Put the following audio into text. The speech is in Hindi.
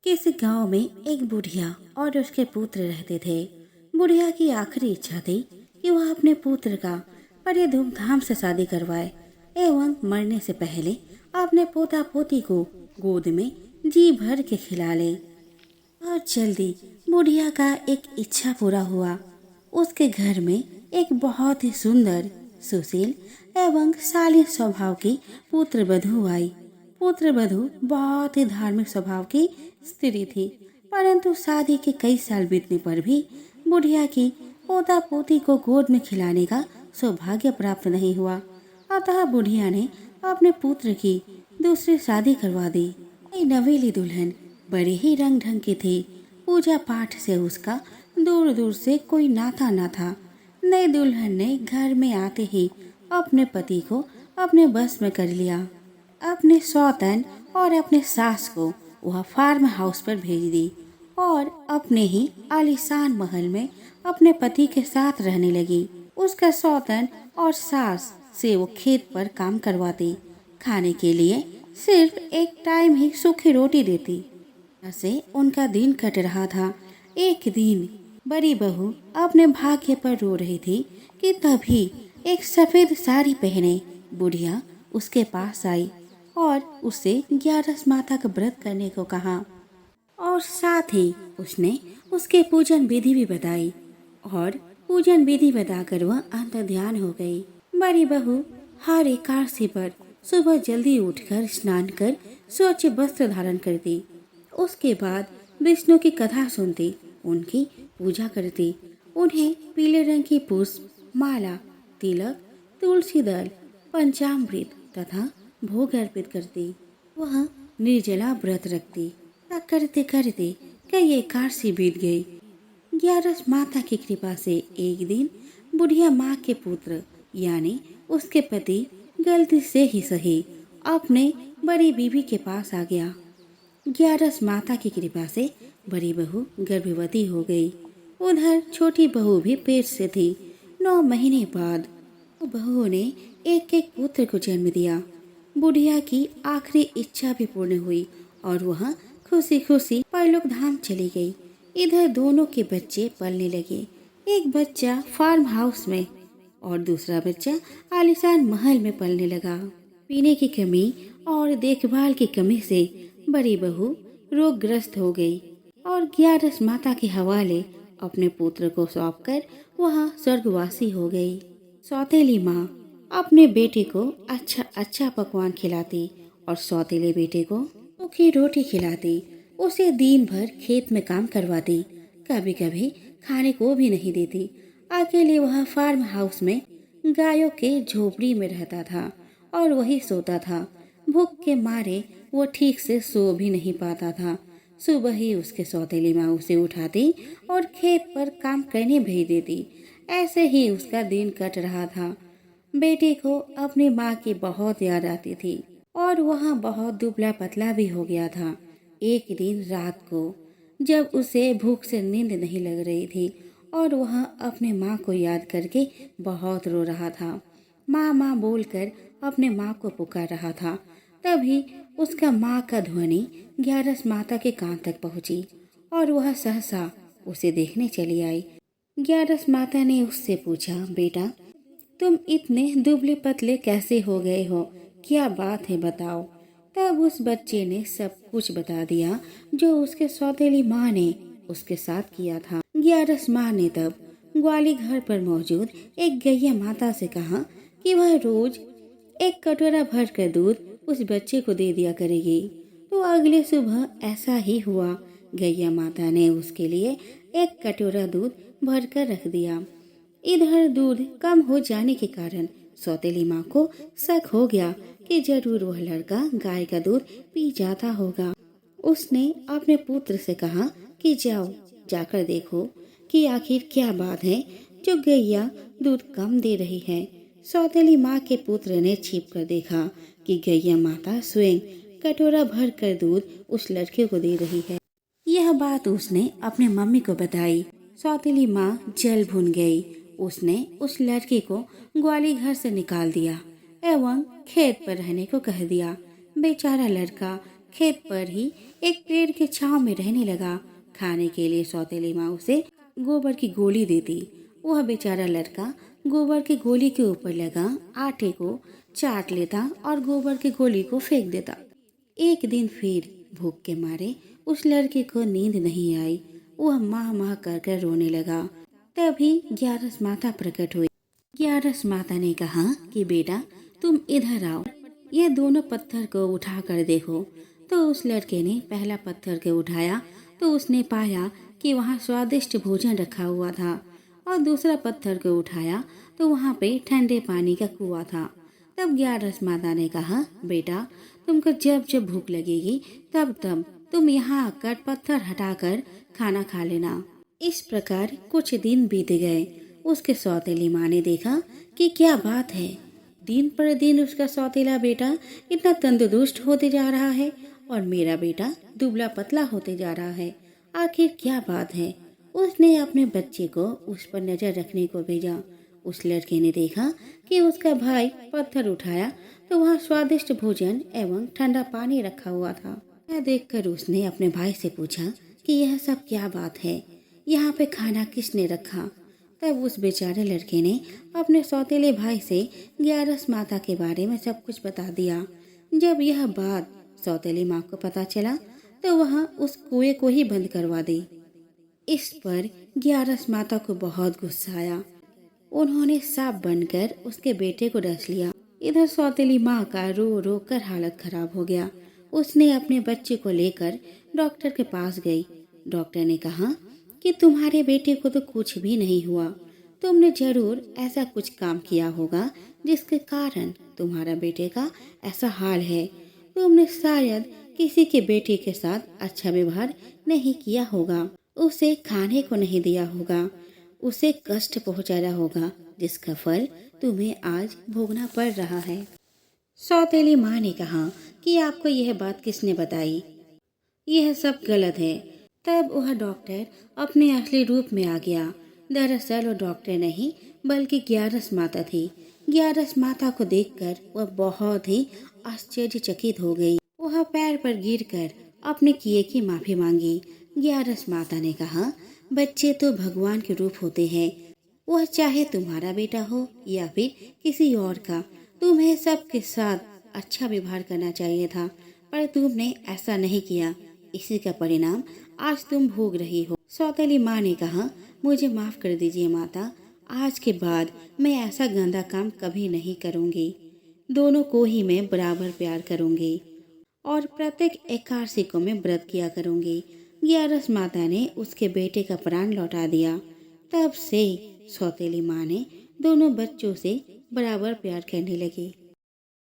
किसी गांव में एक बुढ़िया और उसके पुत्र रहते थे। बुढ़िया की आखिरी इच्छा थी कि वह अपने पुत्र का बड़े धूमधाम से शादी करवाए एवं मरने से पहले अपने पोता पोती को गोद में जी भर के खिला ले। और जल्दी बुढ़िया का एक इच्छा पूरा हुआ। उसके घर में एक बहुत ही सुंदर, सुशील एवं शालीन स्वभाव की पुत्र वधू आई। पुत्र वधू बहुत ही धार्मिक स्वभाव की स्त्री थी, परंतु शादी के कई साल बीतने पर भी बुढ़िया की पोता पोती को गोद में खिलाने का सौभाग्य प्राप्त नहीं हुआ। अतः बुढ़िया ने अपने पुत्र की दूसरी शादी करवा दी। ये नवेली दुल्हन बड़े ही रंग ढंग की थी। पूजा पाठ से उसका दूर दूर से कोई नाता न था। नई दुल्हन ने घर में आते ही अपने पति को अपने बस में कर लिया। अपने सौतन और अपने सास को वह फार्म हाउस पर भेज दी और अपने ही आलीशान महल में अपने पति के साथ रहने लगी। उसका सौतन और सास से वो खेत पर काम करवाती। खाने के लिए सिर्फ एक टाइम ही सूखी रोटी देती। ऐसे उनका दिन कट रहा था। एक दिन बड़ी बहू अपने भाग्य पर रो रही थी कि तभी एक सफेद साड़ी पहने बुढ़िया उसके पास आई और उसे 11 माता का व्रत करने को कहा और साथ ही उसने उसके पूजन विधि भी बताई। और पूजन विधि बताकर वह अंतर ध्यान हो गई। बड़ी बहू हर एकादशी पर सुबह जल्दी उठकर स्नान कर स्वच्छ वस्त्र धारण करती। उसके बाद विष्णु की कथा सुनती, उनकी पूजा करती, उन्हें पीले रंग की पुष्प माला, तिलक, तुलसी दल, पंचामृत तथा भोग अर्पित करती। वह निर्जला व्रत रखती। करते करते कई एकादशी बीत गई। 11 माता की कृपा से एक दिन बुढ़िया माँ के पुत्र यानी उसके पति गलती से ही सही अपने बड़ी बीवी के पास आ गया। 11 माता की कृपा से बड़ी बहू गर्भवती हो गई। उधर छोटी बहू भी पेट से थी। 9 महीने बाद बहू ने एक एक पुत्र को जन्म दिया। बुढ़िया की आखिरी इच्छा भी पूर्ण हुई और वह खुशी खुशी परलोक धाम चली गई। इधर दोनों के बच्चे पलने लगे। एक बच्चा फार्म हाउस में और दूसरा बच्चा आलीशान महल में पलने लगा। पीने की कमी और देखभाल की कमी से बड़ी बहू रोगग्रस्त हो गई और 11 माता के हवाले अपने पुत्र को सौंपकर वहाँ स्वर्गवासी हो गई। सौतेली माँ अपने बेटे को अच्छा अच्छा पकवान खिलाती और सौतेले बेटे को सूखी रोटी खिलाती। उसे दिन भर खेत में काम करवाती। कभी कभी खाने को भी नहीं देती। अकेले वह फार्म हाउस में गायों के झोपड़ी में रहता था और वही सोता था। भूख के मारे वो ठीक से सो भी नहीं पाता था। सुबह ही उसके सौतेली माँ उसे उठाती और खेत पर काम करने भेज देती। ऐसे ही उसका दिन कट रहा था। बेटे को अपनी माँ की बहुत याद आती थी और वह बहुत दुबला पतला भी हो गया था। एक दिन रात को जब उसे भूख से नींद नहीं लग रही थी और वह अपने माँ को याद करके बहुत रो रहा था, माँ माँ बोलकर अपने माँ को पुकार रहा था, तभी उसका माँ का ध्वनि 11 माता के कान तक पहुँची और वह सहसा उसे देखने चली आई। 11 माता ने उससे पूछा, बेटा तुम इतने दुबले पतले कैसे हो गए हो, क्या बात है बताओ। तब उस बच्चे ने सब कुछ बता दिया जो उसके सौतेली माँ ने उसके साथ किया था। 11 माँ ने तब ग्वाली घर पर मौजूद एक गैया माता से कहा कि वह रोज एक कटोरा भर कर दूध उस बच्चे को दे दिया करेगी। तो अगले सुबह ऐसा ही हुआ। गैया माता ने उसके लिए एक कटोरा दूध भर कर रख दिया। इधर दूध कम हो जाने के कारण सौतेली माँ को शक हो गया कि जरूर वह लड़का गाय का दूध पी जाता होगा। उसने अपने पुत्र से कहा कि जाओ जाकर देखो कि आखिर क्या बात है जो गैया दूध कम दे रही है। सौतेली माँ के पुत्र ने छिप कर देखा कि गैया माता स्वयं कटोरा भर कर दूध उस लड़के को दे रही है। यह बात उसने अपने मम्मी को बताई। सौतेली माँ जल भुन गई। उसने उस लड़के को ग्वाली घर से निकाल दिया एवं खेत पर रहने को कह दिया। बेचारा लड़का खेत पर ही एक पेड़ के छांव में रहने लगा। खाने के लिए सौतेली माँ उसे गोबर की गोली देती। वह बेचारा लड़का गोबर की गोली के ऊपर लगा आटे को चाट लेता और गोबर की गोली को फेंक देता। एक दिन फिर भूख के मारे उस लड़के को नींद नहीं आई। वह माह माह कर कर रोने लगा। तभी ग्यारस माता प्रकट हुई। ग्यारस माता ने कहा कि बेटा तुम इधर आओ, ये दोनों पत्थर को उठा कर देखो। तो उस लड़के ने पहला पत्थर को उठाया तो उसने पाया कि वहाँ स्वादिष्ट भोजन रखा हुआ था, और दूसरा पत्थर को उठाया तो वहाँ पे ठंडे पानी का कुआं था। तब ग्यारस माता ने कहा बेटा तुमको जब जब भूख लगेगी तब तब तुम यहाँ आकर पत्थर हटाकर खाना खा लेना। इस प्रकार कुछ दिन बीत गए। उसके सौतेली माँ ने देखा कि क्या बात है, दिन पर दिन उसका सौतेला बेटा इतना तंदुरुस्त होते जा रहा है और मेरा बेटा दुबला पतला होते जा रहा है। आखिर क्या बात है? उसने अपने बच्चे को उस पर नजर रखने को भेजा। उस लड़के ने देखा कि उसका भाई पत्थर उठाया तो वहाँ स्वादिष्ट भोजन एवं ठंडा पानी रखा हुआ था। यह देखकर उसने अपने भाई से पूछा कि यह सब क्या बात है, यहाँ पे खाना किसने रखा? तब उस बेचारे लड़के ने अपने सौतेले भाई से ग्यारस माता के बारे में सब कुछ बता दिया। जब यह बात सौतेली माँ को पता चला तो वह उस कुएं को ही बंद करवा दी। इस पर ग्यारस माता को बहुत गुस्सा आया। उन्होंने सांप बनकर उसके बेटे को डस लिया। इधर सौतेली माँ का रो रो कर हालत खराब हो गया। उसने अपने बच्चे को लेकर डॉक्टर के पास गई। डॉक्टर ने कहा कि तुम्हारे बेटे को तो कुछ भी नहीं हुआ, तुमने जरूर ऐसा कुछ काम किया होगा जिसके कारण तुम्हारा बेटे का ऐसा हाल है। तुमने शायद किसी के बेटे के साथ अच्छा व्यवहार नहीं किया होगा, उसे खाने को नहीं दिया होगा, उसे कष्ट पहुंचाया होगा, जिसका फल तुम्हें आज भोगना पड़ रहा है। सौतेली माँ ने कहा कि आपको यह बात किसने बताई? यह सब गलत है। तब वह डॉक्टर अपने असली रूप में आ गया। दरअसल वो डॉक्टर नहीं बल्कि ग्यारस माता थी। ग्यारस माता को देखकर वह बहुत ही आश्चर्यचकित हो गई। वह पैर पर गिरकर अपने किए की माफी मांगी। ग्यारस माता ने कहा बच्चे तो भगवान के रूप होते हैं, वह चाहे तुम्हारा बेटा हो या फिर किसी और का, तुम्हें सबके साथ अच्छा व्यवहार करना चाहिए था, पर तुमने ऐसा नहीं किया। इसी का परिणाम आज तुम भोग रही हो। सौतेली माँ ने कहा मुझे माफ कर दीजिए माता, आज के बाद मैं ऐसा गंदा काम कभी नहीं करूँगी। दोनों को ही मैं बराबर प्यार करूँगी और प्रत्येक एकादशी को मैं व्रत किया करूँगी। ग्यारस माता ने उसके बेटे का प्राण लौटा दिया। तब से सौतेली माँ ने दोनों बच्चों से बराबर प्यार करने लगी।